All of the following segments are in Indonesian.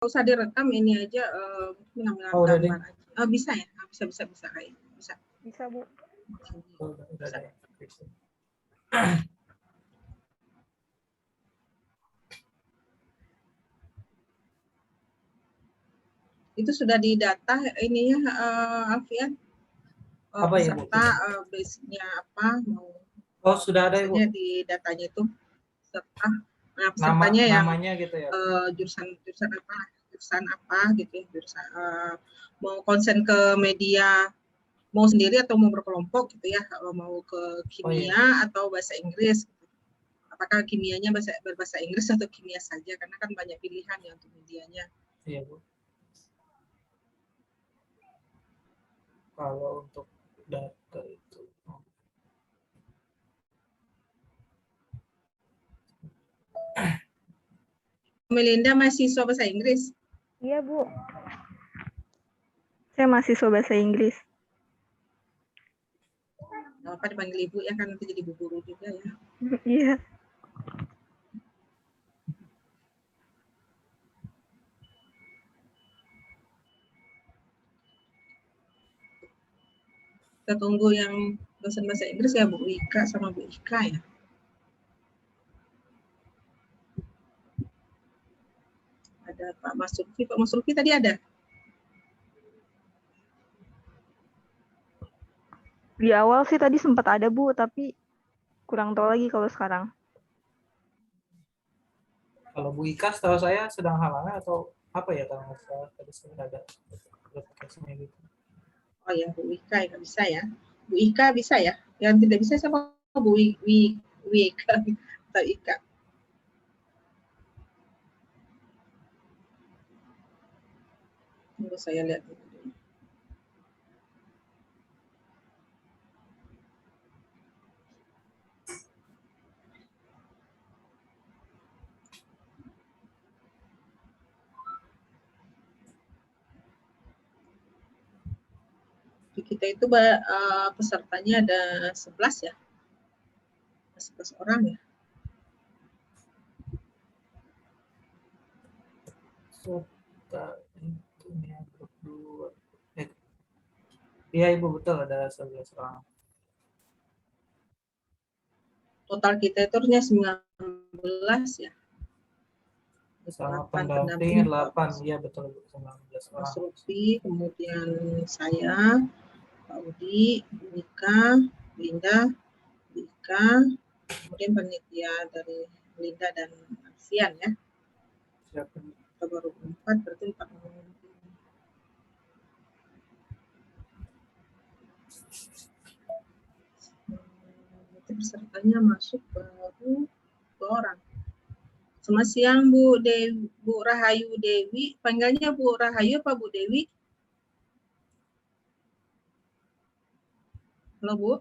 usah direkam, ini aja pengambilan gambar aja. Bisa ya? Bisa kayak bisa. Bisa, Bu. Bisa. Itu sudah didata ini ya, Alfian? Peserta base-nya apa, mau sudah ada, Ibu. di datanya itu pesertanya yang namanya gitu ya. Jurusan apa gitu ya, jurusan mau konsen ke media, mau sendiri atau mau berkelompok gitu ya, kalau mau ke kimia atau bahasa Inggris gitu. Apakah kimianya berbahasa Inggris atau kimia saja, karena kan banyak pilihan ya untuk medianya. Iya, Bu. Kalau untuk data itu Melinda mahasiswa bahasa Inggris? Iya, Bu. Saya mahasiswa bahasa Inggris. Apa dipanggil Ibu ya, kan nanti jadi Bu Guru juga ya. Iya. Kita tunggu yang dosen bahasa Inggris ya, Bu Ika sama Bu Ika ya. Ada Pak Mas Lutfi tadi ada? Di awal sih tadi sempat ada, Bu, tapi kurang tahu lagi kalau sekarang. Kalau Bu Ika setahu saya sedang halangan atau apa ya, kalau nggak salah tadi sudah ada notifikasinya gitu. Oh ya, Bu Ika nggak bisa ya. Bu Ika bisa ya? Yang tidak bisa siapa? Bu Ika atau Ika? Tunggu saya lihat dulu. Kita itu pesertanya ada 11 ya, 11 orang ya. Iya, Ibu, betul ada 11 orang. Total kita itu harusnya 19 ya. Sama pendamping 8, iya betul, 19 orang. Mas Lutfi, kemudian saya, Pak Udi, Nika, Linda, Ika, kemudian panitia dari Linda dan Alfian ya. Siapa? Kita baru 4, berarti 4 orang. Pesertanya masuk baru 2 orang. Selamat siang Bu Rahayu Dewi, panggilnya Bu Rahayu apa Bu Dewi? Halo Bu.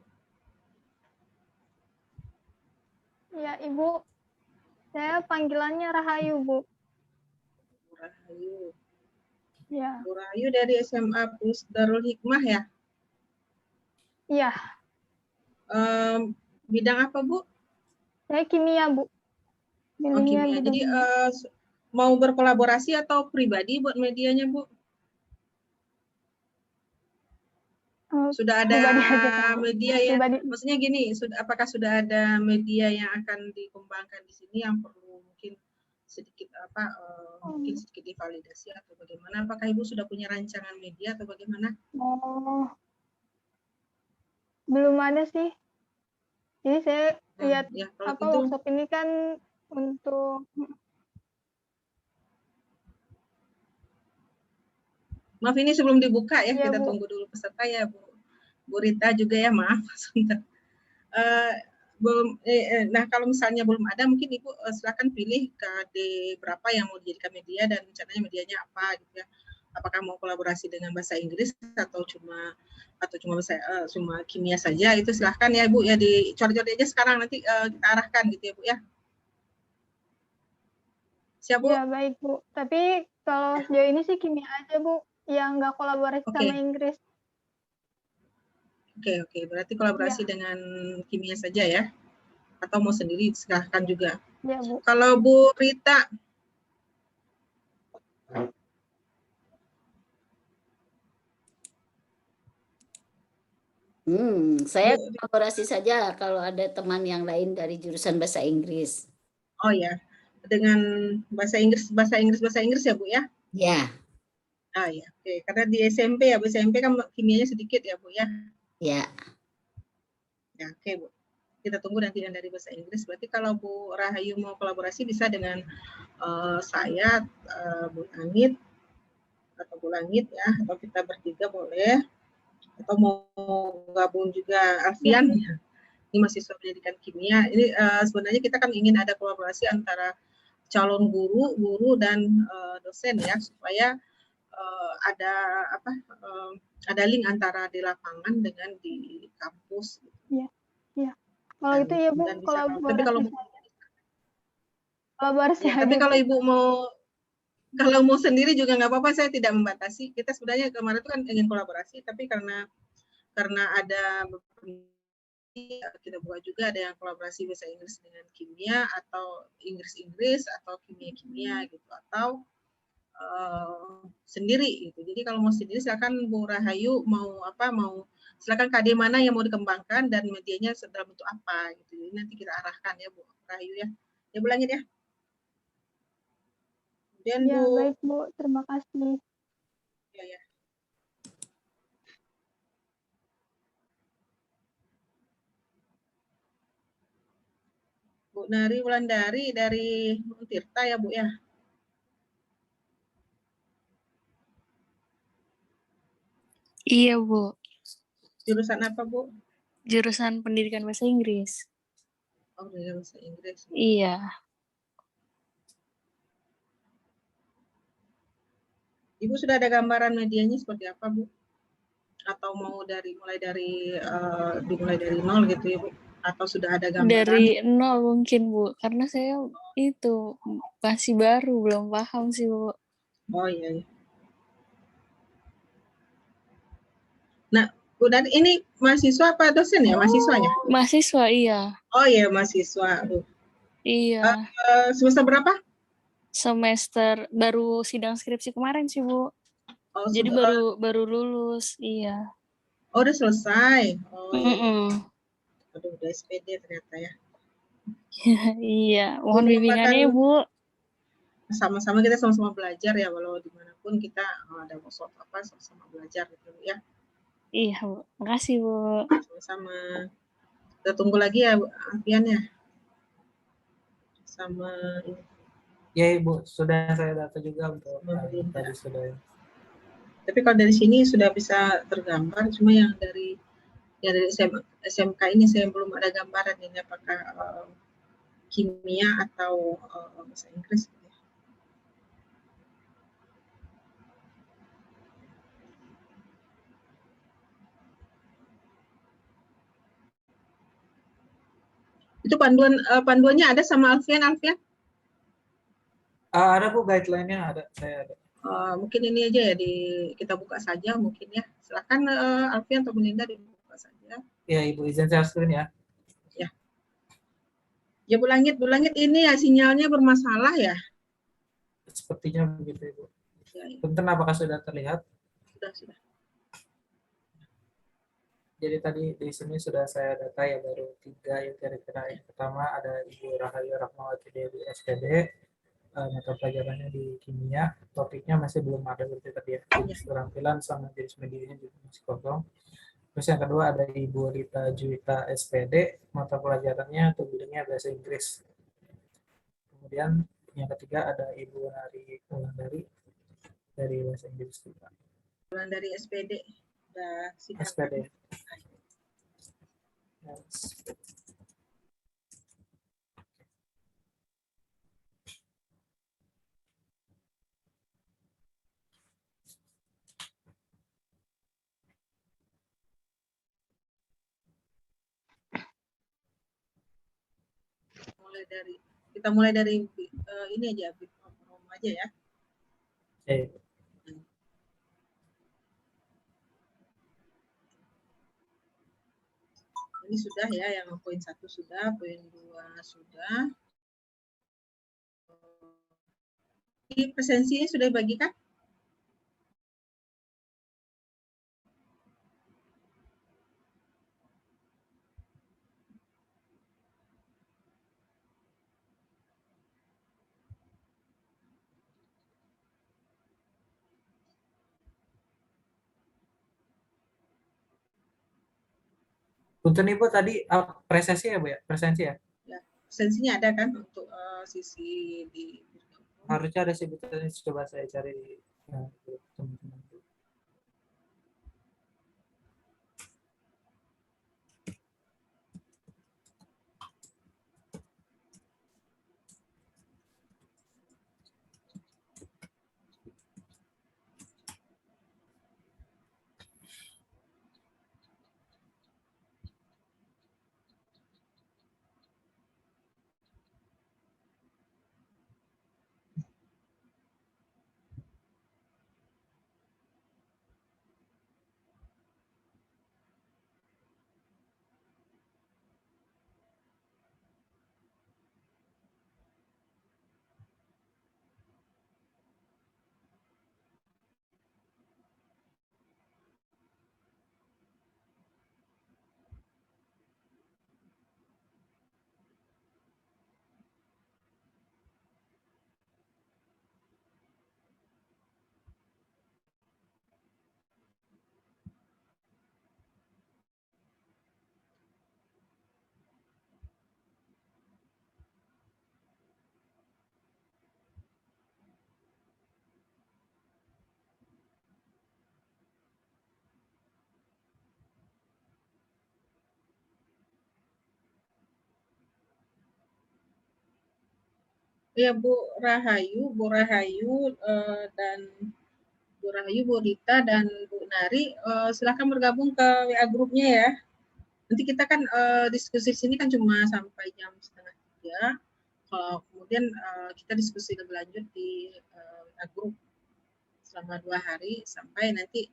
Ya, Ibu. Saya panggilannya Rahayu, Bu. Bu Rahayu. Ya. Bu Rahayu dari SMA Plus Darul Hikmah ya? Iya. Bidang apa Bu? Saya kimia, Bu. Oh, kimia. Jadi mau berkolaborasi atau pribadi buat medianya Bu? Sudah ada media ya? Maksudnya gini, apakah sudah ada media yang akan dikembangkan di sini yang perlu mungkin sedikit mungkin sedikit divalidasi atau bagaimana? Apakah Ibu sudah punya rancangan media atau bagaimana? Oh, belum ada sih. Jadi saya lihat ya, workshop ini kan untuk maaf ini sebelum dibuka ya, kita tunggu dulu peserta ya Bu Rita juga ya, maaf sebentar. Nah kalau misalnya belum ada, mungkin Ibu silakan pilih KD berapa yang mau dijadikan media dan rencananya medianya apa gitu ya. Apakah mau kolaborasi dengan bahasa Inggris atau cuma cuma kimia saja, itu silahkan ya Bu ya, dicor-cor aja sekarang, nanti kita arahkan gitu ya Bu ya. Siap Bu? Ya baik Bu, tapi kalau sejauh ini sih kimia aja Bu, yang nggak kolaborasi sama Inggris. Oke, berarti kolaborasi dengan kimia saja ya? Atau mau sendiri silahkan juga. Ya Bu. Kalau Bu Rita? Saya Bu, kolaborasi saja kalau ada teman yang lain dari jurusan bahasa Inggris. oh ya, dengan bahasa Inggris ya Bu ya? Ya, Ah ya, oke. Karena di SMP ya, Bu, SMP kan kimianya sedikit ya Bu ya? ya. Ya, oke Bu. Kita tunggu nanti yang dari bahasa Inggris. Berarti kalau Bu Rahayu mau kolaborasi bisa dengan saya, Bu Anit, atau Bu Langit ya, atau kita bertiga boleh. Atau mau gabung juga Alfian, ya. Ini mahasiswa pendidikan kimia. Ini sebenarnya kita kan ingin ada kolaborasi antara calon guru dan dosen ya, supaya ada apa? Ada link antara di lapangan dengan di kampus. Iya, iya. Kalau itu ya Bu, Tapi kalau kolaborasi ya, aja tapi kalau Bu. Ibu kalau mau sendiri juga nggak apa-apa, saya tidak membatasi. Kita sebenarnya kemarin itu kan ingin kolaborasi, tapi karena ada kita buat juga ada yang kolaborasi bahasa Inggris dengan kimia, atau Inggris atau kimia gitu, atau sendiri gitu. Jadi kalau mau sendiri silakan Bu Rahayu, mau silakan KD mana yang mau dikembangkan dan medianya dalam bentuk apa gitu. Jadi nanti kita arahkan ya Bu Rahayu ya. Ya Bu Langit ya. Kemudian Ya, Bu, baik Bu, terima kasih. ya. Bu Nari Wulandari dari Tirta ya Bu ya. Iya, Bu. Jurusan apa Bu? Jurusan pendidikan bahasa Inggris. Oh, pendidikan bahasa Inggris. Iya. Ibu sudah ada gambaran medianya seperti apa Bu? Atau mau dimulai dari nol gitu ya Bu? Atau sudah ada gambaran? Dari nol mungkin, Bu. Karena saya itu masih baru, belum paham sih, Bu. Oh iya. Nah, Bu, dan ini mahasiswa apa dosen ya? Mahasiswanya? Mahasiswa, iya. Oh iya, mahasiswa. Iya. Semester berapa? Semester baru sidang skripsi kemarin sih, Bu. Oh, jadi baru lulus, iya. Oh, udah selesai. Oh iya. Aduh, udah SPD ternyata ya. Iya, mohon bimbingannya Bu. Sama-sama, kita sama-sama belajar ya, walau dimanapun kita ada workshop apa sama-sama belajar gitu ya. Iya Bu, makasih Bu. Sama-sama. Kita tunggu lagi ya Bu Alfian ya. Sama ya Ibu, sudah saya data juga untuk tadi sudah. Tapi kalau dari sini sudah bisa tergambar, cuma yang dari SMK ini saya belum ada gambaran ini apakah kimia atau bahasa Inggris. Itu panduannya ada sama Alfian? Ada Bu, guideline-nya ada, saya ada. Mungkin ini aja ya, kita buka saja mungkin ya. Silakan Alfian atau Melinda dibuka saja. Ya Ibu, izin share screen ya. Ya. Ya Bu Langit ini ya sinyalnya bermasalah ya? Sepertinya begitu Ibu. Ya. Punten, apakah sudah terlihat? Sudah. Jadi tadi di sini sudah saya data ya, baru 3 ya kira-kira. Yang pertama ada Ibu Rahayu Rahmawati dari SPD, mata pelajarannya di kimia, topiknya masih belum ada berarti tadi ya, jenis keterampilan sama jenis medianya juga masih kosong. Terus yang kedua ada Ibu Rita Juwita SPD, mata pelajarannya atau bidangnya bahasa Inggris. Kemudian yang ketiga ada Ibu Nari Wulandari dari bahasa Inggris juga. Wulandari SPD. SPD. Kita mulai dari ini aja, aja ya. Ini sudah ya, yang poin 1 sudah, poin 2 sudah. Ini presensinya sudah dibagikan? Punten Ibu tadi presensi ya Bu ya? Presensi ya? Ya, sensinya ada kan untuk sisi di Harusnya ada sih Bu, tadi coba saya cari di grup teman-teman. ya Bu Rahayu dan Bu Rahayu, Bu Rita dan Bu Nari, silakan bergabung ke WA grupnya ya. Nanti kita kan diskusi sini kan cuma sampai jam 2:30. Kalau kemudian kita diskusi lebih lanjut di WA grup selama 2 hari sampai nanti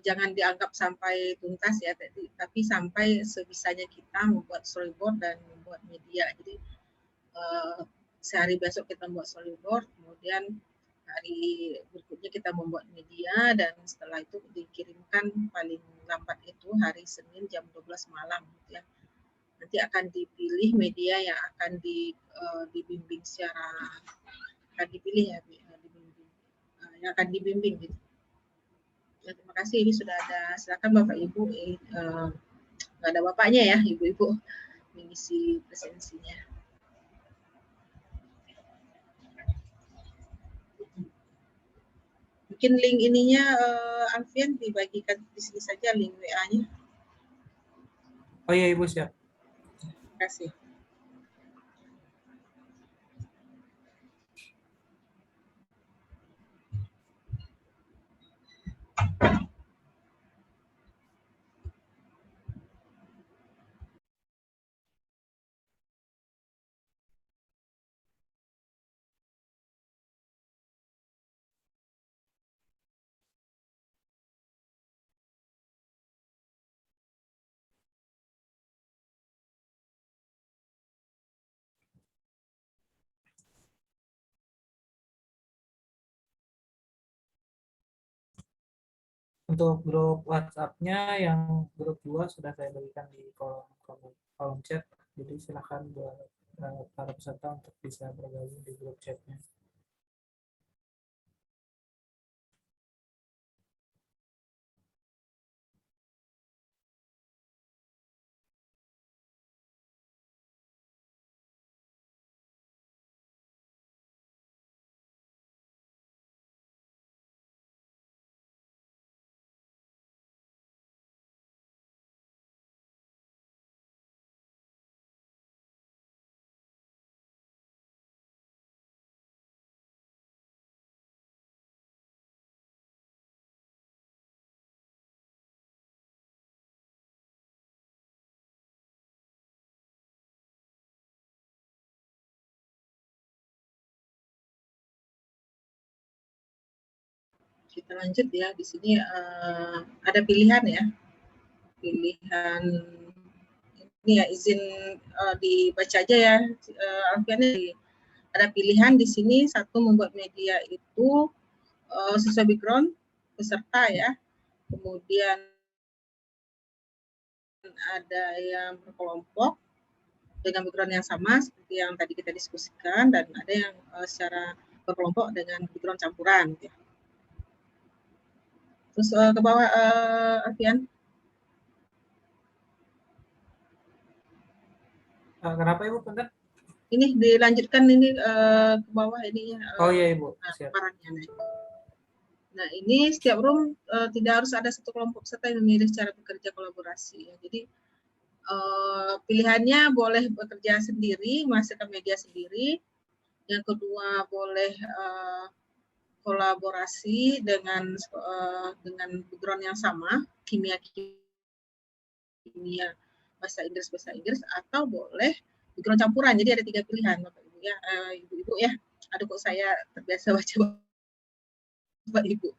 jangan dianggap sampai tuntas ya, tapi sampai sebisanya kita membuat storyboard dan membuat media. Jadi sehari besok kita membuat storyboard, kemudian hari berikutnya kita membuat media, dan setelah itu dikirimkan paling lambat itu hari Senin jam 12 malam ya. Nanti akan dipilih media yang akan dibimbing secara akan dipilih ya, dibimbing, yang akan dibimbing gitu. Ya, terima kasih, ini sudah ada, silakan Bapak Ibu, nggak ada bapaknya ya, Ibu-ibu mengisi presensinya. Mungkin link ininya Alfian dibagikan di sini saja, link WA-nya. Oh iya Ibu, siap. Terima kasih. Untuk grup WhatsApp-nya yang grup 2 sudah saya berikan di kolom chat. Jadi silakan buat para peserta untuk bisa bergabung di grup chatnya. Kita lanjut ya, di sini ada pilihan ya, pilihan ini ya, izin dibaca aja ya, Alfiannya. Ada pilihan di sini, satu, membuat media itu sesuai background peserta ya, kemudian ada yang berkelompok dengan background yang sama seperti yang tadi kita diskusikan, dan ada yang secara berkelompok dengan background campuran ya. Terus ke bawah Alfian. Kenapa Ibu Punten? Ini dilanjutkan ini ke bawah ini ya. Oh iya Ibu, siap. Paparannya. Nah, ini setiap room tidak harus ada satu kelompok peserta yang memilih cara bekerja kolaborasi. Ya. Jadi pilihannya boleh bekerja sendiri, menghasilkan media sendiri. Yang kedua boleh kolaborasi dengan background yang sama, kimia bahasa Inggris, atau boleh background campuran. Jadi ada 3 pilihan Bapak Ibu ya, Ibu-ibu ya. Aduh kok saya terbiasa baca Bapak Ibu.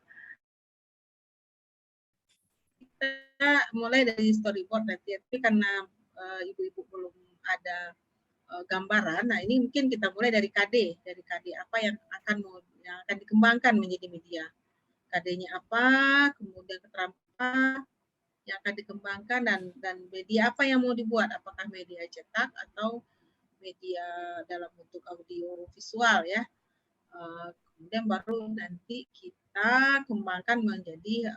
Kita mulai dari storyboard nanti, tapi karena ibu-ibu belum ada gambaran, nah ini mungkin kita mulai dari KD apa yang akan dikembangkan menjadi media. KD-nya apa, kemudian keterampilan yang akan dikembangkan dan media apa yang mau dibuat, apakah media cetak atau media dalam bentuk audio visual ya. Kemudian baru nanti kita kembangkan menjadi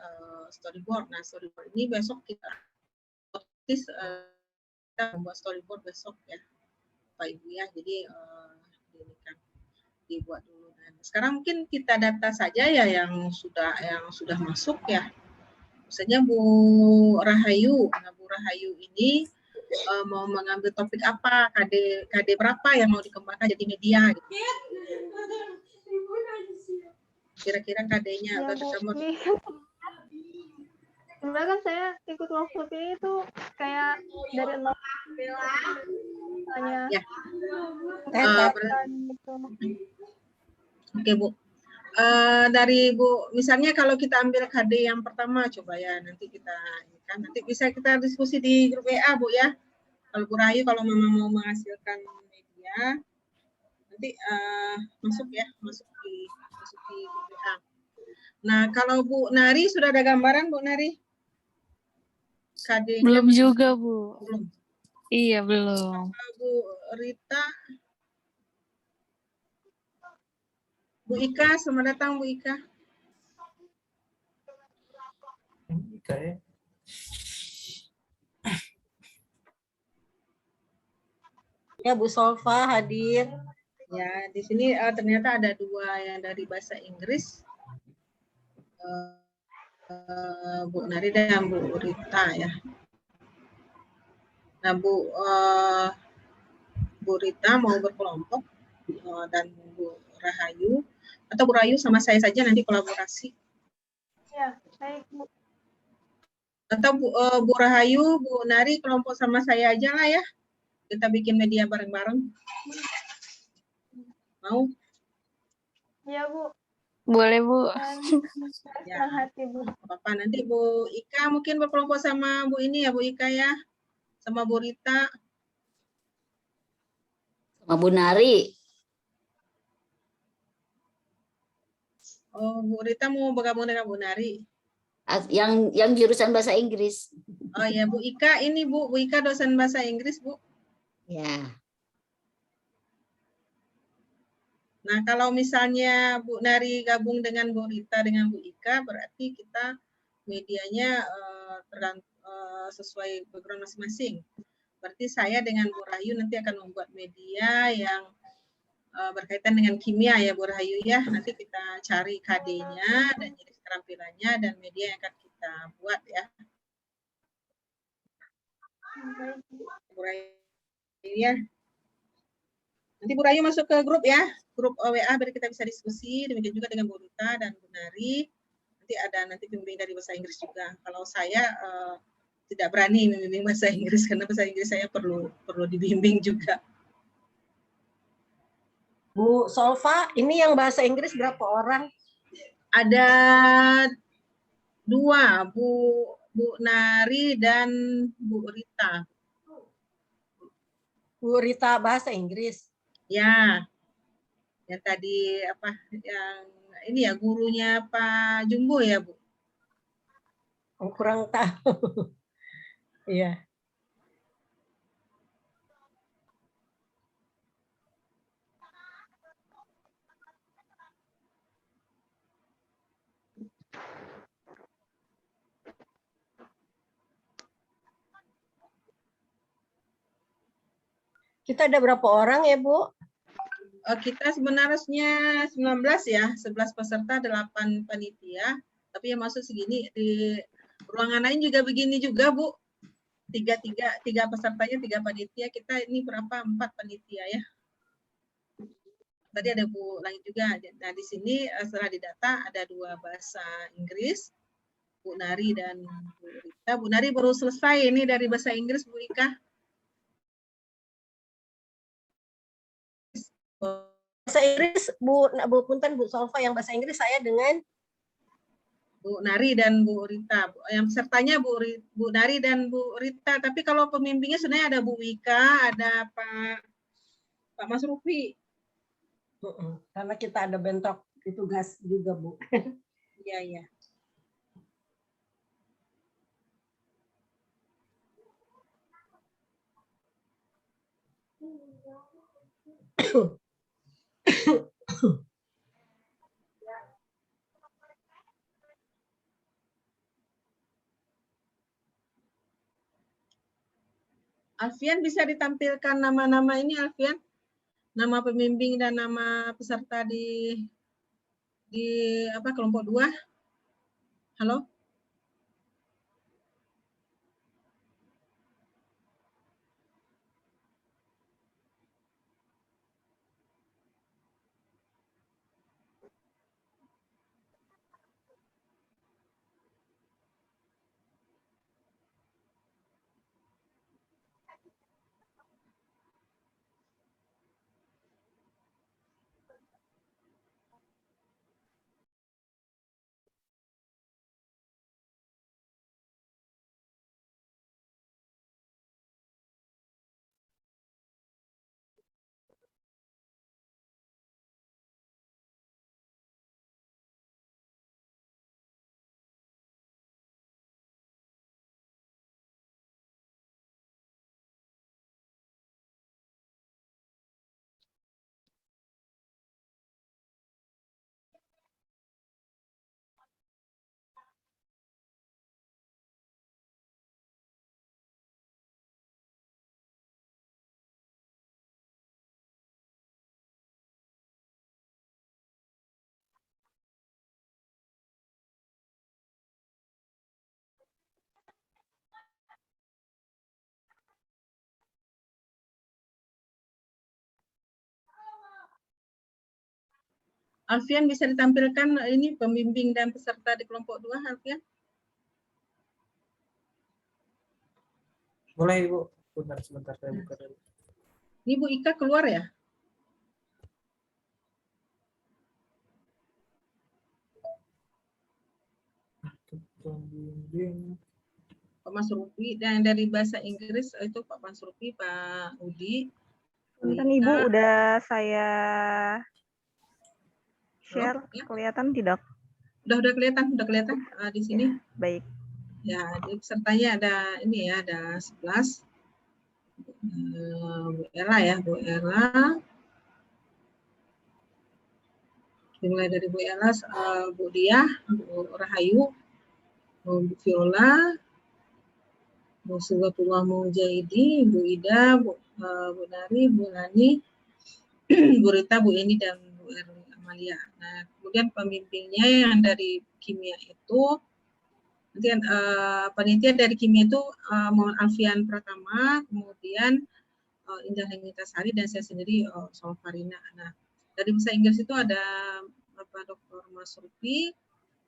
storyboard. Nah, storyboard ini besok kita membuat storyboard besok ya, Pak Ibu ya. Jadi ini kan dibuat dulu. Dan sekarang mungkin kita data saja ya yang sudah masuk ya. Misalnya Bu Rahayu. Nah, Bu Rahayu ini mau mengambil topik apa, KD berapa yang mau dikembangkan jadi media gitu. Kira-kira KD-nya Ya, atau Bu. Sebenarnya kan saya ikut workshop ini tuh kayak dari nol misalnya ya. gitu. Oke Bu. Dari Bu, misalnya kalau kita ambil KD yang pertama coba ya, nanti kita nanti bisa kita diskusi di grup WA Bu ya. Kalau Bu Rahayu kalau memang mau menghasilkan media nanti masuk di grup WA. Nah, kalau Bu Nari sudah ada gambaran Bu Nari? KD Belum juga, Bu. Belum. Iya, belum. Bu Rita, Bu Ika, selamat datang Bu Ika. Ika ya. Ya, Bu Solfa hadir. Ya, di sini ternyata ada 2 yang dari bahasa Inggris, Bu Nari dan Bu Rita ya. Nah, Bu Rita mau berkelompok dan Bu Rahayu, atau Bu Rahayu sama saya saja nanti kolaborasi. Ya, baik Bu. Atau Bu Rahayu, Bu Nari kelompok sama saya aja lah ya. Kita bikin media bareng-bareng. Mau? Ya Bu. Boleh, Bu. Senang hati Bu. Apa nanti Bu Ika mungkin berkelompok sama Bu ini ya Bu Ika ya, sama Bu Rita. Sama Bu Nari. Oh, Bu Rita mau bergabung dengan Bu Nari. Yang jurusan bahasa Inggris. Oh ya, Bu Ika ini Bu Ika dosen bahasa Inggris Bu. Ya. Nah, kalau misalnya Bu Nari gabung dengan Bu Rita dengan Bu Ika, berarti kita medianya sesuai background masing-masing. Berarti saya dengan Bu Rahayu nanti akan membuat media yang berkaitan dengan kimia ya Bu Rahayu ya. Nanti kita cari KD-nya dan jenis keterampilannya dan media yang akan kita buat ya. Bu Rahayu ya. Nanti Bu Rahayu masuk ke grup ya, grup WA biar kita bisa diskusi. Demikian juga dengan Bu Rita dan Bu Nari. Nanti pembimbing dari bahasa Inggris juga. Kalau saya tidak berani membimbing bahasa Inggris karena bahasa Inggris saya perlu dibimbing juga. Bu Solfa, ini yang bahasa Inggris berapa orang? Ada 2, Bu Nari dan Bu Rita. Bu Rita bahasa Inggris. Ya, yang tadi apa? Yang ini ya gurunya Pak Jumbo ya Bu? Kurang tahu. Iya. Kita ada berapa orang ya, Bu? Kita sebenarnya 19 ya, 11 peserta, 8 panitia. Tapi yang masuk segini, di ruangan lain juga begini juga, Bu. Tiga pesertanya, 3 panitia. Kita ini berapa? 4 panitia ya. Tadi ada Bu lain juga. Nah, di sini setelah didata ada 2 bahasa Inggris, Bu Nari dan Bu Rita. Bu Nari baru selesai ini dari bahasa Inggris, Bu Ika. Bahasa Inggris, Bu Punten, Bu Solva yang bahasa Inggris, saya dengan Bu Nari dan Bu Rita. Yang pesertanya Bu Nari dan Bu Rita. Tapi kalau pembimbingnya sebenarnya ada Bu Wika, ada Pak Mas Rufi. Karena kita ada bentrok di tugas juga, Bu. Iya, iya. Alfian bisa ditampilkan nama-nama ini, Alfian? Nama pembimbing dan nama peserta di kelompok 2. Halo? Alfian bisa ditampilkan ini pembimbing dan peserta di kelompok 2, Alfian? Boleh, Ibu. Sebentar saya buka dulu. Ini Bu Ika keluar ya? Pembimbing. Pak Mas Rufi, dan dari bahasa Inggris itu Pak Mas Rufi, Pak Udi. Punten Ibu, udah saya share. Halo, ya? Kelihatan tidak? Udah kelihatan di sini. Ya, baik. Ya, di pesertanya ada ini ya, ada 11. Bu Ella ya, Bu Ella. Dimulai dari Bu Ella, Bu Diah, Bu Rahayu, Bu Viola, Bu Sugatullah Mujaidi, Bu Ida, Bu Nari, Bu Nani, Bu Rita, Bu Eni, dan Bu Erli Amalia. Nah, kemudian pembimbingnya yang dari kimia itu, nanti panitia dari kimia itu Muhammad Alfian Pratama, kemudian Indah Henitasari, dan saya sendiri Solfarina. Nah, dari bahasa Inggris itu ada Bapak Dr. Mas Rufi,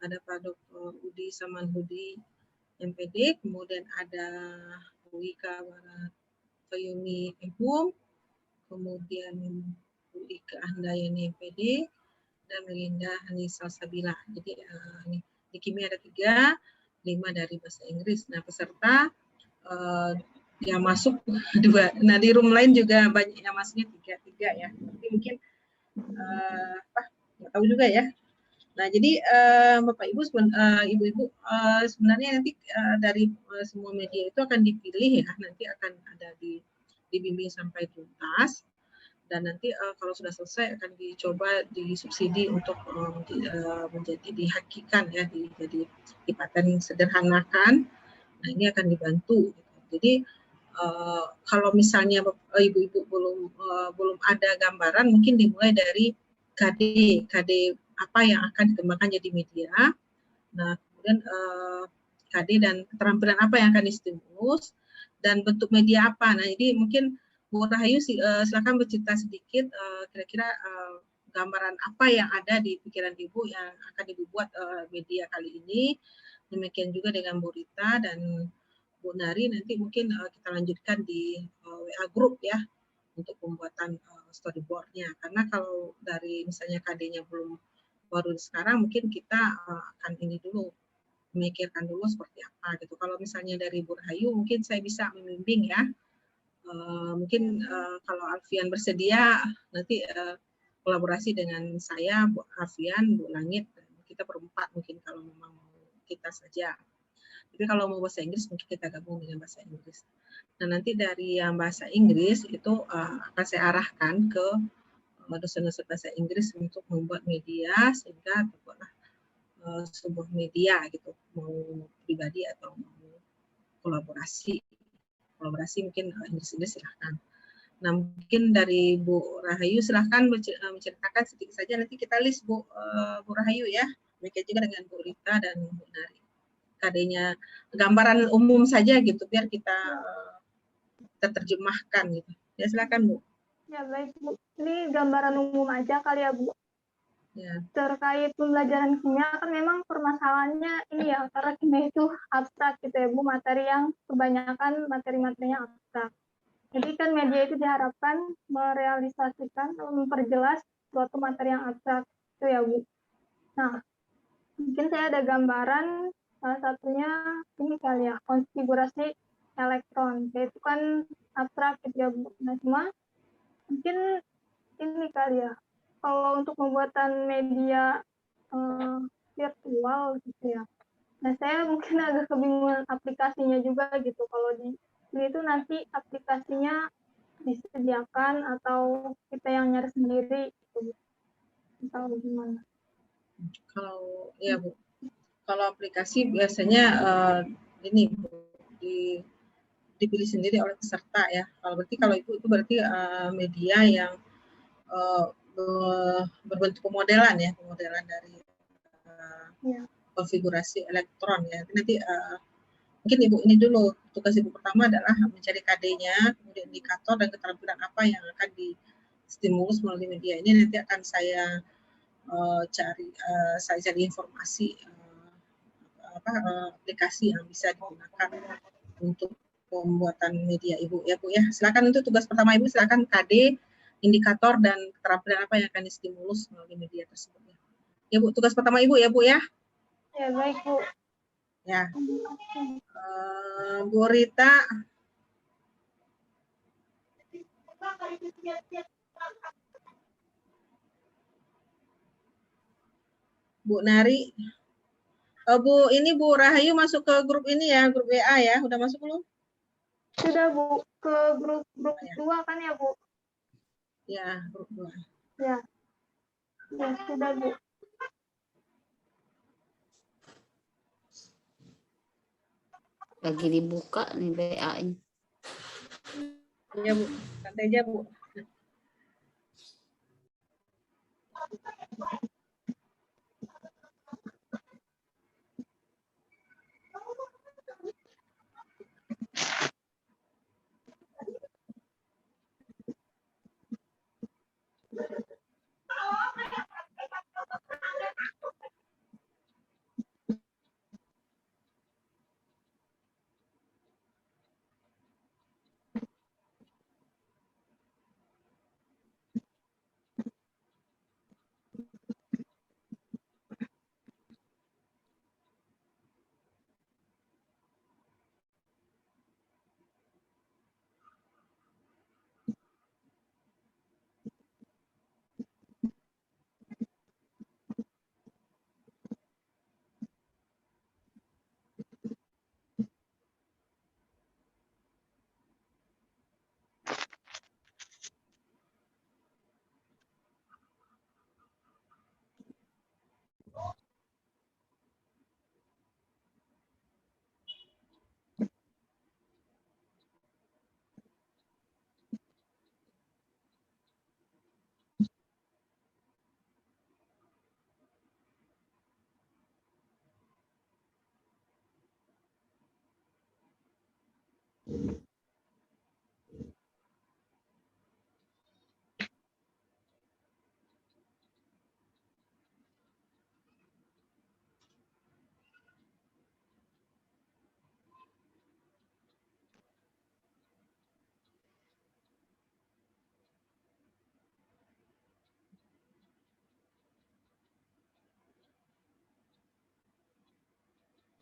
ada Pak Dr. Udi Samanhudi MPD, kemudian ada Bu Ika Fayumi Empum, kemudian Bu Ika Handayani MPD, dan Melinda Hanisa Sabila. Jadi di kimia ada 3, 5 dari bahasa Inggris. Nah, peserta yang masuk 2. Nah, di room lain juga banyak yang masuknya 3 ya. Tapi mungkin nggak tahu juga ya. Nah, jadi Bapak Ibu, Ibu-Ibu, sebenarnya nanti dari semua media itu akan dipilih ya, nanti akan ada dibimbing sampai tuntas, dan nanti kalau sudah selesai akan dicoba disubsidi untuk menjadi dihakikan ya, jadi dipaten sederhanakan. Nah, ini akan dibantu. Jadi Kalau misalnya ibu-ibu belum ada gambaran, mungkin dimulai dari KD apa yang akan dikembangkan jadi media. Nah, kemudian KD dan keterampilan apa yang akan distimulus dan bentuk media apa. Nah, jadi mungkin Bu Rahayu silakan bercerita sedikit kira-kira gambaran apa yang ada di pikiran Ibu yang akan Ibu buat media kali ini. Demikian juga dengan Bu Rita dan Bu Nari, nanti mungkin kita lanjutkan di WA group ya untuk pembuatan storyboardnya. Karena kalau dari misalnya KD-nya belum baru sekarang, mungkin kita akan ini dulu memikirkan dulu seperti apa gitu. Kalau misalnya dari Bu Rahayu, mungkin saya bisa membimbing ya. Mungkin kalau Alfian bersedia, nanti kolaborasi dengan saya, Bu Alfian, Bu Langit, kita berempat mungkin kalau memang kita saja. Tapi kalau mau bahasa Inggris mungkin kita gabung dengan bahasa Inggris. Nah, nanti dari yang bahasa Inggris itu akan saya arahkan ke dosen-dosen bahasa Inggris untuk membuat media sehingga terbuatlah sebuah media gitu, mau pribadi atau mau kolaborasi mungkin Inggris silahkan. Nah, mungkin dari Bu Rahayu silahkan menceritakan sedikit saja, nanti kita list Bu Rahayu ya, demikian juga dengan Bu Rita dan Bu Nari. KD-nya gambaran umum saja gitu biar kita terjemahkan gitu. Ya silakan Bu. Ya baik Bu. Ini gambaran umum aja kali ya Bu. Ya. Terkait pembelajaran kimia kan memang permasalahannya ini ya, karena kimia itu abstrak gitu ya Bu, materi yang kebanyakan materi-materinya abstrak. Jadi kan media itu diharapkan merealisasikan atau memperjelas suatu materi yang abstrak itu ya Bu. Nah, mungkin saya ada gambaran, salah satunya ini kali ya, konfigurasi elektron. Yaitu kan abstrak gitu ya Bu. Nah, cuma mungkin ini kali ya, kalau untuk pembuatan media virtual gitu ya. Nah, saya mungkin agak kebingungan aplikasinya juga gitu. Kalau di sini itu nanti aplikasinya disediakan atau kita yang nyari sendiri gitu. Atau gimana? Kalau ya Bu, kalau aplikasi biasanya ini Bu, dipilih sendiri oleh peserta ya. Kalau itu berarti media yang berbentuk pemodelan ya, pemodelan dari konfigurasi elektron ya. Nanti mungkin Ibu ini dulu, tugas Ibu pertama adalah mencari KD-nya, kemudian indikator dan keterampilan apa yang akan distimulus melalui media ini. Nanti akan saya cari informasi aplikasi yang bisa digunakan untuk pembuatan media Ibu ya Bu ya. Silakan untuk tugas pertama Ibu, silakan KD, indikator dan keterampilan apa yang akan distimulus melalui media tersebut ya. Ya Bu, tugas pertama Ibu ya Bu ya. Ya baik Bu. Ya. Bu Rita. Bu Nari. Bu, ini Bu Rahayu masuk ke grup ini ya, grup WA ya. Udah masuk belum? Sudah Bu, ke grup 2 kan ya Bu? Ya, grup 2. Ya. Ya, sudah Bu. Lagi dibuka nih WA-nya. Iya Bu, santai aja Bu.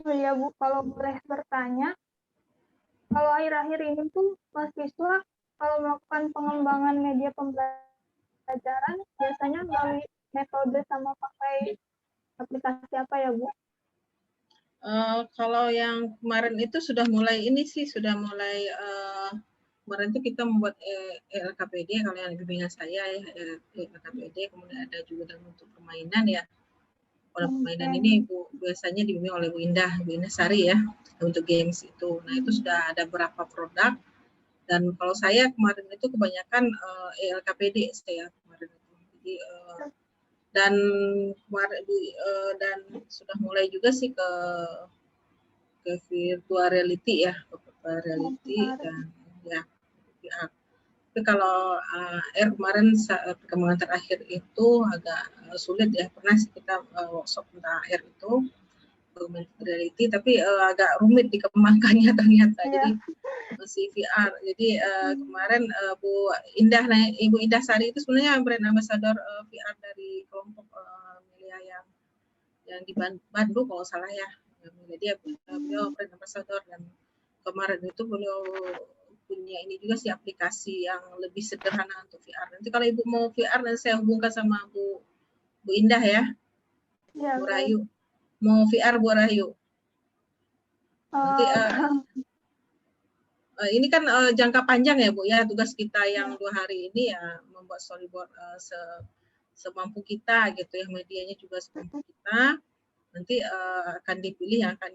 Oh iya Bu, kalau boleh bertanya, kalau akhir-akhir ini tuh mahasiswa kalau melakukan pengembangan media pembelajaran biasanya melalui metode sama pakai aplikasi apa ya Bu? Kalau yang kemarin itu sudah mulai ini sih, sudah mulai kemarin itu kita membuat LKPD, kalau yang bimbingan saya ya LKPD, kemudian ada juga dalam bentuk permainan ya. Kalau permainan ini biasanya dibimbing oleh Bu Indah Sari ya untuk games itu. Nah itu sudah ada beberapa produk, dan kalau saya kemarin itu kebanyakan LKPD saya kemarin itu. Jadi dan sudah mulai juga sih ke virtual reality ya, ke virtual reality dan ya VR. Tapi kalau kemarin perkembangan terakhir itu agak sulit ya, pernah sih kita workshop tentang AR itu augmented reality, tapi agak rumit dikembangkannya ternyata. Jadi masih VR. Jadi kemarin Ibu Indah Sari itu sebenarnya brand ambassador VR dari kelompok Melia yang di Bandung kalau salah ya. Jadi beliau brand ambassador, dan kemarin itu beliau punya ini juga sih aplikasi yang lebih sederhana untuk VR. Nanti kalau Ibu mau VR, nanti saya hubungkan sama Bu Indah ya. Bu Rahayu. Mau VR Bu Rahayu. Nanti ini kan jangka panjang ya Bu ya, tugas kita yang 2 hari ini ya membuat storyboard semampu kita gitu ya, medianya juga semampu kita. Nanti akan dipilih, akan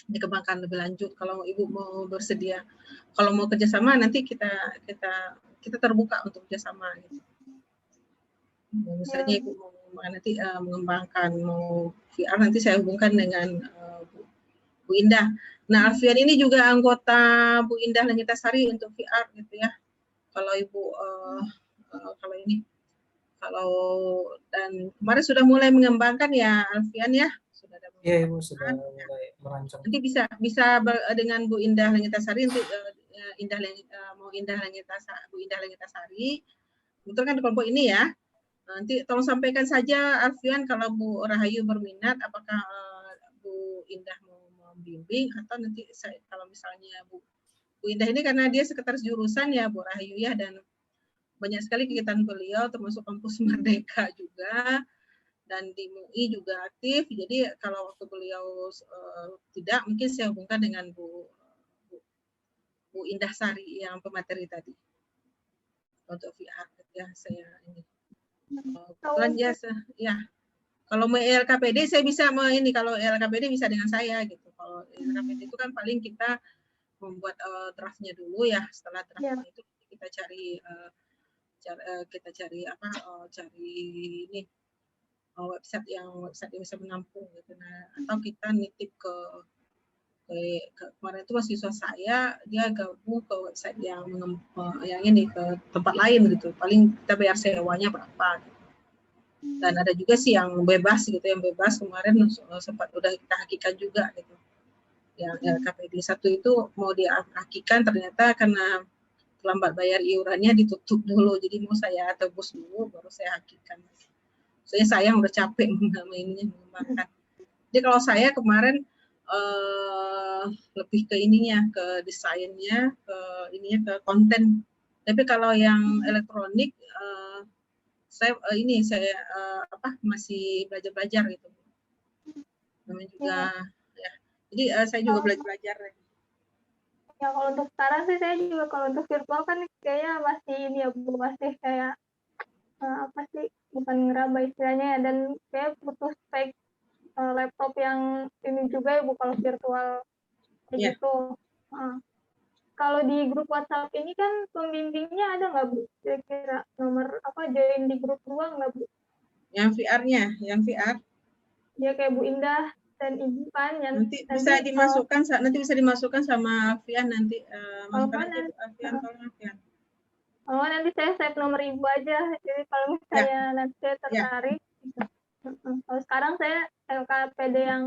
dikembangkan lebih lanjut. Kalau Ibu mau bersedia, kalau mau kerjasama nanti kita terbuka untuk kerjasama gitu. Misalnya Ibu mau nanti mengembangkan mau VR, nanti saya hubungkan dengan Bu Indah. Nah, Alfian ini juga anggota Bu Indah Langitasari untuk VR gitu ya. Kalau Ibu dan kemarin sudah mulai mengembangkan ya Alfian ya. Iya Ibu, sudah mulai merancang. Nanti bisa dengan Bu Indah Langitasari, nanti Bu Indah Langitasari, betul kan di kelompok ini ya. Nanti tolong sampaikan saja Alfian kalau Bu Rahayu berminat, apakah Bu Indah mau membimbing, atau nanti kalau misalnya Bu Indah ini karena dia sekretaris jurusan ya Bu Rahayu ya, dan banyak sekali kegiatan beliau termasuk kampus Merdeka juga, dan di MUI juga aktif. Jadi kalau waktu beliau tidak, mungkin saya hubungkan dengan Bu Indah Sari yang pemateri tadi untuk VR ya. Saya ini kebetulan ya kalau mau LKPD saya bisa ini, kalau LKPD bisa dengan saya gitu. Kalau LKPD itu kan paling kita membuat draftnya dulu ya, setelah draftnya itu kita cari ini website yang bisa menampung gitu. Nah, atau kita nitip ke kemarin itu mahasiswa saya, dia gabung ke website yang ini ke tempat lain gitu. Paling kita bayar sewanya berapa gitu. Dan ada juga sih yang bebas gitu, yang bebas kemarin sempat udah kita hakikan juga gitu. Yang LKPD 1 itu mau dihakikan, ternyata karena terlambat bayar iurannya ditutup dulu, jadi mau saya tebus dulu baru saya hakikan. Soalnya sayang udah capek mengembangkan. Jadi kalau saya kemarin lebih ke ininya, ke desainnya, ke konten. Tapi kalau yang elektronik saya masih belajar gitu. Namanya juga ya. Jadi saya juga belajar. Ya kalau untuk sekarang sih saya juga kalau untuk virtual kan kayaknya masih ini ya Bu, masih kayak apa sih, bukan ngeraba istilahnya ya, dan kayak butuh spek laptop yang ini juga ya Bu kalau virtual kayak gitu. Kalau di grup WhatsApp ini kan pembimbingnya ada nggak Bu? Kira-kira nomor join di grup doang nggak Bu? Yang VR-nya, yang VR? Ya kayak Bu Indah dan Ibu kan yang nanti bisa dimasukkan sama Alfian nanti. Nanti saya save nomor Ibu aja. Jadi kalau misalnya nanti saya tertarik. Kalau sekarang saya LKPD yang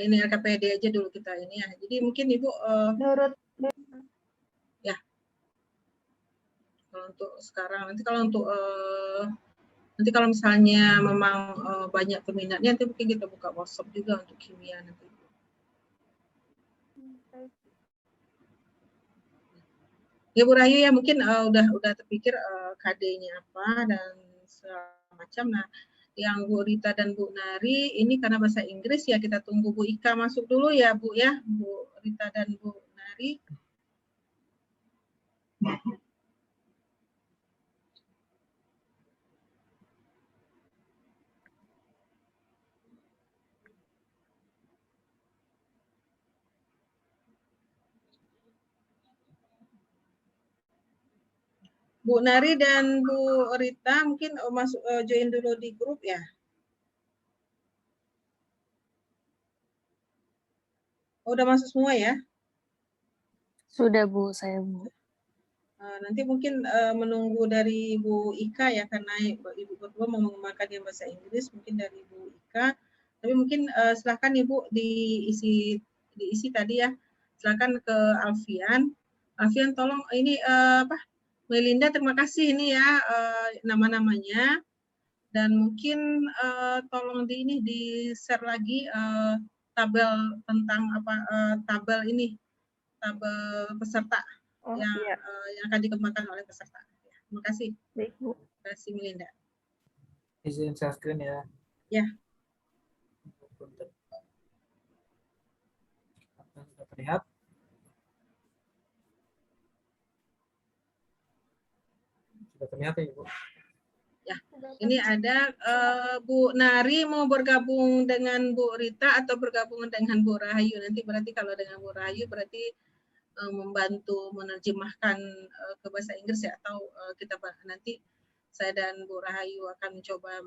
ini LKPD aja dulu kita ini ya. Jadi mungkin Ibu menurut ya. Kalau untuk sekarang, nanti kalau untuk Nanti kalau misalnya memang banyak peminatnya, nanti mungkin kita buka workshop juga untuk kimia nanti. Ya Bu Rahayu ya, mungkin udah terpikir KD-nya apa dan semacam. Nah, yang Bu Rita dan Bu Nari ini karena bahasa Inggris ya, kita tunggu Bu Ika masuk dulu ya Bu ya, Bu Rita dan Bu Nari. Bu Nari dan Bu Rita mungkin masuk join dulu di grup ya. Oh, udah masuk semua ya? Sudah Bu, saya Bu. Nanti mungkin menunggu dari Bu Ika ya, karena Ibu berdua mau mengembangkan yang bahasa Inggris, mungkin dari Bu Ika. Tapi mungkin silakan Ibu diisi tadi ya. Silakan ke Alfian. Alfian tolong ini Melinda, terima kasih ini ya nama-namanya. Dan mungkin tolong di share lagi tabel tentang tabel ini, tabel peserta yang akan dikembangkan oleh peserta. Ya, terima kasih. Baik, Bu. Terima kasih Melinda. Izin share screen ya. Ya. Sudah terlihat? Sudah terlihat ya Ibu? Ya, ini ada Bu Nari mau bergabung dengan Bu Rita atau bergabung dengan Bu Rahayu. Nanti berarti kalau dengan Bu Rahayu berarti membantu menerjemahkan ke bahasa Inggris ya, atau kita nanti saya dan Bu Rahayu akan mencoba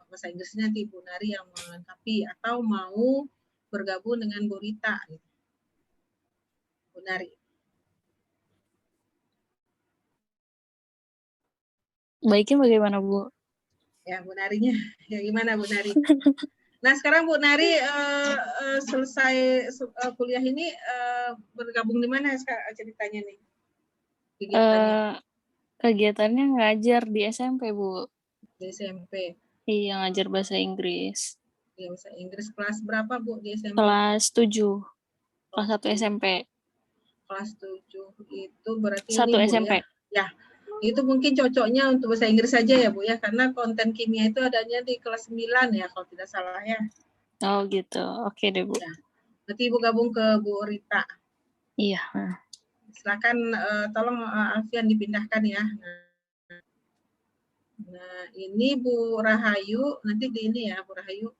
bahasa Inggrisnya, nanti Bu Nari yang melengkapi, atau mau bergabung dengan Bu Rita. Gitu. Bu Nari. Baiknya bagaimana Bu? Ya, Bu Narinya. Ya, gimana Bu Nari? Nah, sekarang Bu Nari selesai kuliah ini bergabung di mana ceritanya nih? Kegiatannya ngajar di SMP Bu. Di SMP. Iya, ngajar bahasa Inggris. Iya, bahasa Inggris kelas berapa Bu di SMP? Kelas 7. Kelas 1 SMP. Kelas 7 itu berarti 1 ini Bu SMP. ya. Itu mungkin cocoknya untuk bahasa Inggris saja ya Bu ya, karena konten kimia itu adanya di kelas 9 ya kalau tidak salah ya. Oh gitu, oke deh Bu. Ya. Nanti Ibu gabung ke Bu Rita. Iya. Silakan tolong Alfian dipindahkan ya. Nah, ini Bu Rahayu, nanti di ini ya Bu Rahayu.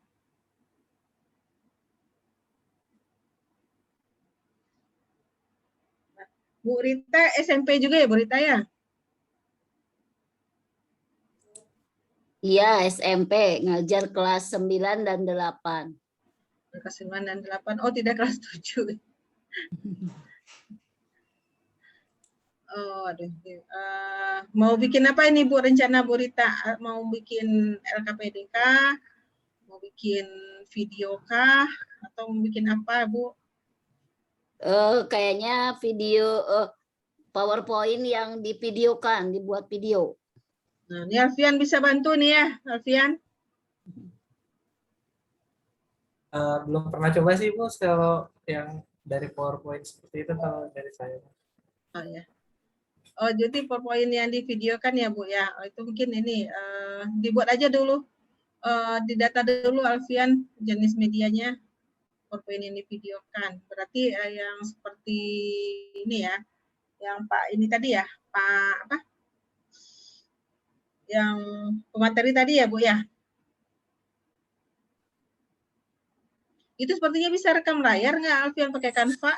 Nah, Bu Rita SMP juga ya Bu Rita ya? Iya, SMP, ngajar kelas 9 dan 8. Kelas 9 dan 8, oh tidak kelas 7. Oh, aduh. Mau bikin apa ini Bu rencana Bu Rita? Mau bikin LKPD kah? Mau bikin video kah? Atau mau bikin apa Bu? Kayaknya video PowerPoint yang divideokan, dibuat video. Nah, ini Alfian bisa bantu nih ya, Alfian. Belum pernah coba sih Bu, kalau yang dari PowerPoint seperti itu kalau dari saya. Oh ya. Oh, jadi PowerPoint yang divideokan ya Bu ya. Oh, itu mungkin ini dibuat aja dulu. Didata dulu Alfian jenis medianya. PowerPoint yang divideokan. Berarti yang seperti ini ya. Yang Pak ini tadi ya, Pak apa? Yang pemateri tadi ya Bu ya. Itu sepertinya bisa rekam layar nggak Alfian pakai Canva?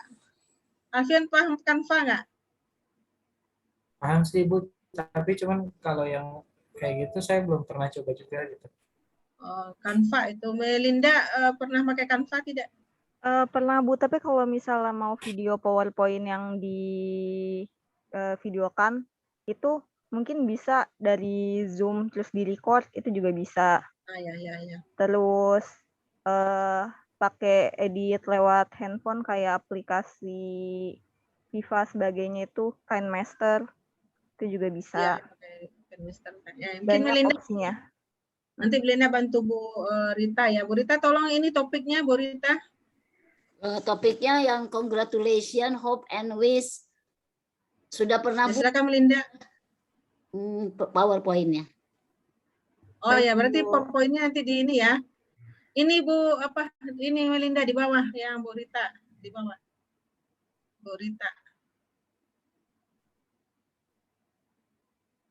Alfian paham Canva nggak? Paham sih Bu, tapi cuman kalau yang kayak gitu saya belum pernah coba juga gitu. Canva itu. Melinda pernah pakai Canva tidak? Pernah Bu, tapi kalau misalnya mau video PowerPoint yang di videokan itu mungkin bisa dari Zoom terus di record, itu juga bisa. Ya. Terus pakai edit lewat handphone kayak aplikasi Viva sebagainya, itu KineMaster itu juga bisa. Ya, KineMaster. Ya, mungkin Banyak Melinda opsinya. Nanti Belinda bantu Bu Rita ya. Bu Rita tolong ini topiknya Bu Rita. Topiknya yang congratulation, hope and wish. Sudah pernah Ya, Bu silakan Belinda. PowerPoint-nya? Oh Baik, ya, berarti Bu. PowerPoint-nya nanti di ini ya. Ini Bu apa? Ini Melinda di bawah, yang Bu Rita di bawah. Bu Rita.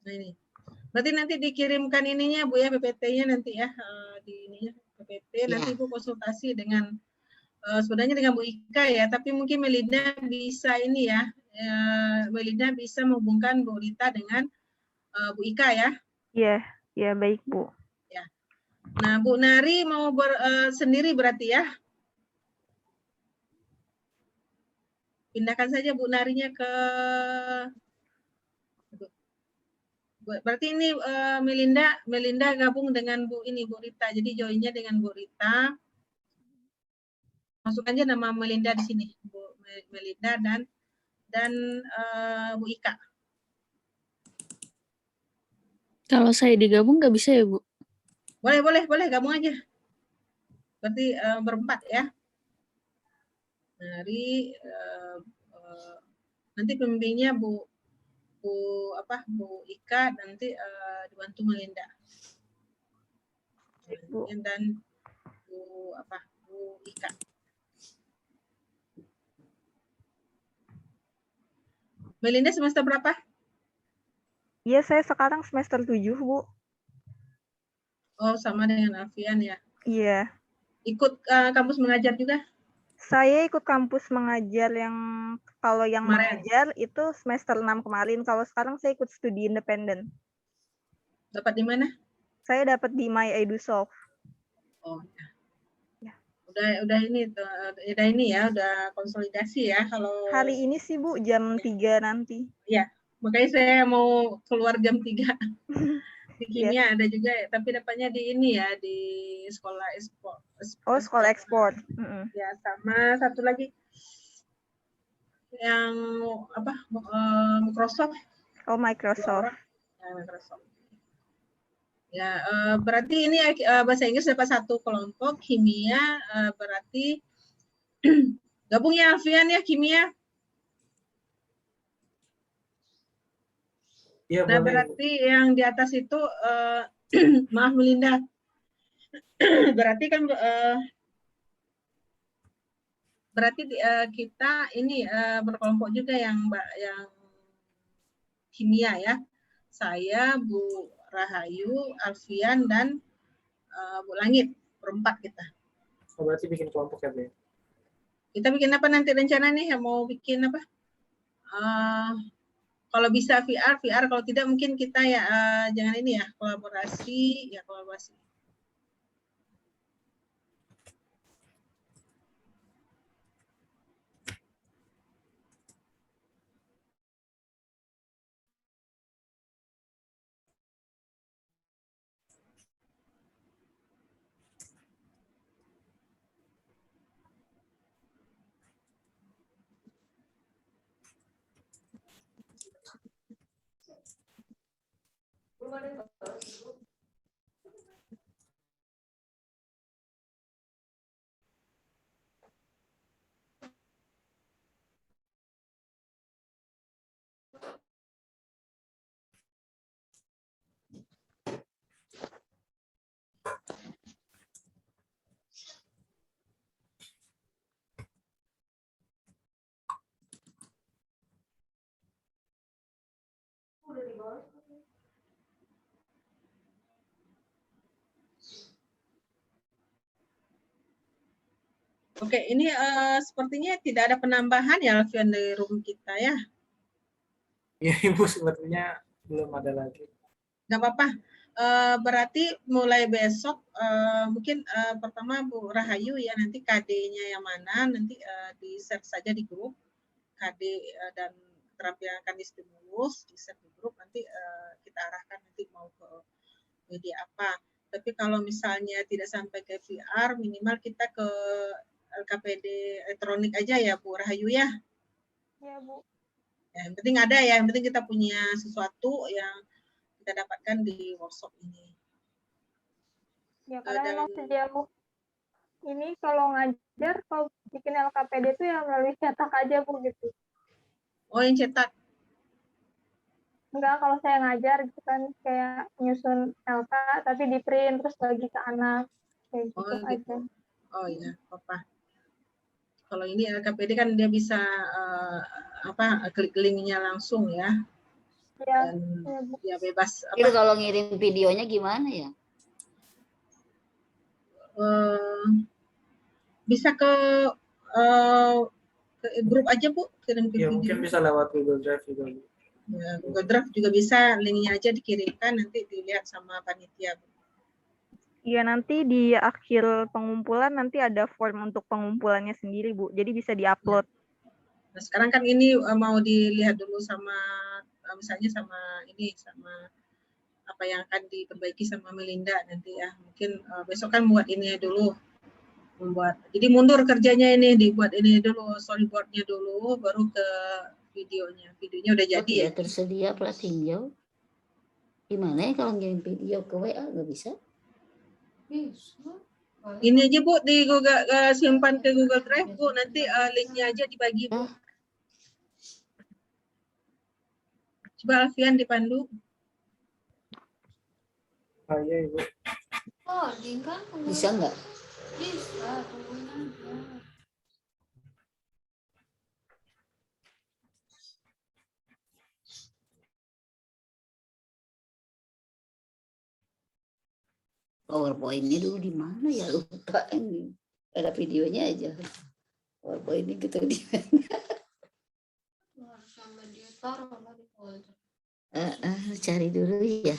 Nah ini. Berarti nanti dikirimkan ininya Bu ya, PPT-nya nanti ya, di ininya PPT. Nanti Ibu konsultasi dengan sebenarnya dengan Bu Ika ya, tapi mungkin Melinda bisa ini ya, Melinda bisa menghubungkan Bu Rita dengan Bu Ika ya. Iya, ya baik Bu. Ya. Nah Bu Nari mau sendiri berarti ya. Pindahkan saja Bu Narinya ke, berarti ini Melinda gabung dengan Bu Rita. Jadi joinnya dengan Bu Rita. Masuk aja nama Melinda di sini, Bu Melinda dan Bu Ika. Kalau saya digabung nggak bisa ya, Bu? Boleh gabung aja. Berarti berempat ya. Dari nanti pembimbingnya Bu Ika, nanti dibantu Melinda. Bu. Dan Bu Ika. Melinda semester berapa? Iya, saya sekarang semester 7, Bu. Oh, sama dengan Alfian ya. Iya. Ikut kampus mengajar juga? Saya ikut kampus mengajar yang kalau yang Kemarin. mengajar itu semester 6 kemarin. Kalau sekarang saya ikut studi independen. Dapat di mana? Saya dapat di My EduSoft. Oh, ya. Udah ini ya, udah konsolidasi ya kalau hari ini sih Bu, jam 3 nanti. Iya, makanya saya mau keluar jam 3. Di kimia ada juga, tapi dapatnya di ini ya, di sekolah ekspor. Oh, sekolah ekspor. Ya, sama satu lagi yang apa? Microsoft. Oh, Microsoft. Ya, Microsoft. Ya, berarti ini bahasa Inggris dapat satu kelompok, kimia berarti gabung ya Alfian ya, kimia. Iya, Nah, boleh. berarti yang di atas itu maaf Melinda. Berarti kan berarti kita ini berkelompok juga yang kimia ya. Saya, Bu Rahayu, Alfian dan Bu Langit, berempat kita. Oh, berarti bikin kelompok ya, Bu? Kita bikin apa nanti rencana nih? Mau bikin apa? Kalau bisa VR, kalau tidak mungkin kita ya jangan ini ya, kolaborasi. Oke, ini sepertinya tidak ada penambahan ya Alfian di room kita ya. Iya, Ibu, sepertinya belum ada lagi. Nggak apa-apa. Berarti mulai besok mungkin pertama Bu Rahayu ya, nanti KD-nya yang mana nanti di-share saja di grup KD dan terapi yang akan distimulus, di-share di grup, nanti kita arahkan nanti mau ke media apa. Tapi kalau misalnya tidak sampai ke VR, minimal kita ke LKPD elektronik aja ya Bu Rahayu ya. Ya Bu. Ya, yang penting ada ya, yang penting kita punya sesuatu yang kita dapatkan di workshop ini. Ya karena dan memang sejauh ini kalau ngajar, kalau bikin LKPD itu ya melalui cetak aja Bu gitu. yang cetak. Enggak, kalau saya ngajar gitu kan kayak nyusun LK tapi di print terus bagi ke anak kayak gitu Oh aja. gitu. Oh iya, apa? Kalau ini LKPD kan dia bisa klik linknya langsung ya, Iya, dan iya Bu. ya bebas Itu kalau ngirim videonya gimana ya? Bisa ke grup aja Bu, kirim ke Ya video. mungkin bisa lewat Google Drive juga. Ya, Google Drive juga bisa, linknya aja dikirimkan nanti dilihat sama panitia Bu. Iya, nanti di akhir pengumpulan nanti ada form untuk pengumpulannya sendiri, Bu. Jadi bisa diupload. Nah, sekarang kan ini mau dilihat dulu sama misalnya sama apa yang akan diperbaiki sama Melinda nanti ya. Mungkin besok kan buat ini dulu. Jadi mundur kerjanya ini, dibuat ini dulu, storyboardnya dulu, baru ke videonya. Videonya udah jadi ya. Tidak tersedia plat tinjau. Gimana ya kalau ngirim video ke WA nggak bisa? Ini aja Bu, di Google, simpan ke Google Drive Bu, nanti linknya aja dibagi Bu. Coba Alfian dipandu. Iya Ibu. Bisa nggak? PowerPoint-nya dulu di mana ya, lupa ini. Ada videonya aja. PowerPoint-nya gitu di cari dulu ya.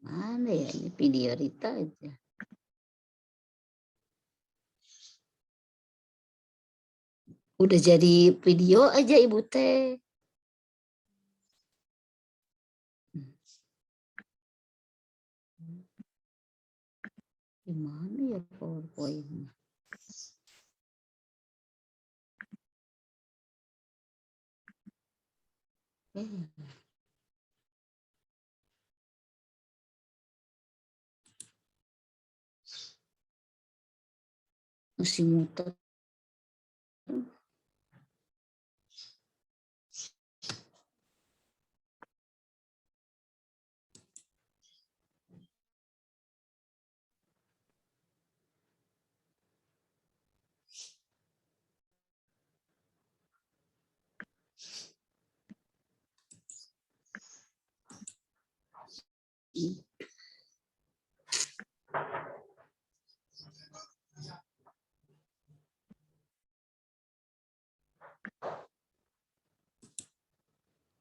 Mana ya ini video Rita aja. Udah jadi video aja Ibu Teh. Gimana ya PowerPoint-nya? Masih muter.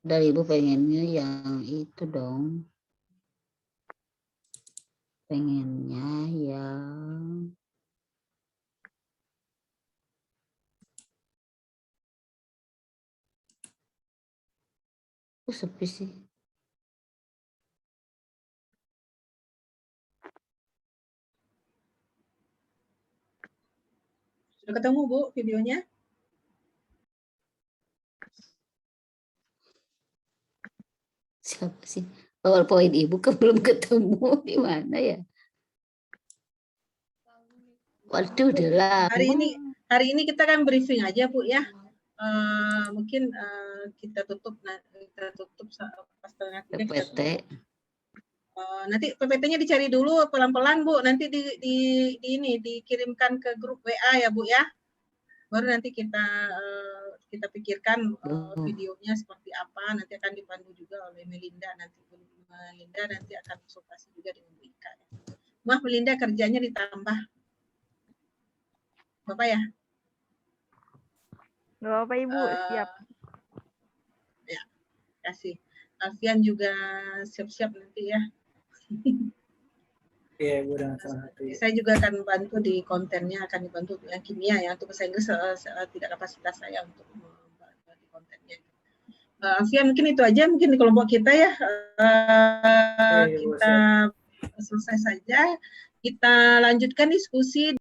Dari Ibu pengennya yang itu dong. Pengennya yang sepi sih. Sudah ketemu Bu videonya? Siapa sih? PowerPoint Ibu kan belum ketemu di mana ya? Waduh, udah lama. Hari ini kita kan briefing aja Bu ya. Mungkin kita tutup pas tengah 3 PPT. Nanti PPT-nya dicari dulu pelan-pelan Bu, nanti dikirimkan ke grup WA ya Bu ya. Baru nanti kita pikirkan videonya seperti apa, nanti akan dipandu juga oleh Melinda, nanti akan konsultasi juga dengan Bu Ika. Maaf Melinda, kerjanya ditambah. Bapak ya? Nggak apa-apa Ibu, siap. Ya, kasih. Alfian juga siap-siap nanti ya. Iya Ibu, dengan salah satu. Saya juga akan bantu di kontennya, akan dibantu yang kimia ya, untuk bahasa Inggris tidak kapasitas saya untuk membantu di kontennya. Alfian mungkin itu aja mungkin di kelompok kita ya. Kita selesai saja. Kita lanjutkan diskusi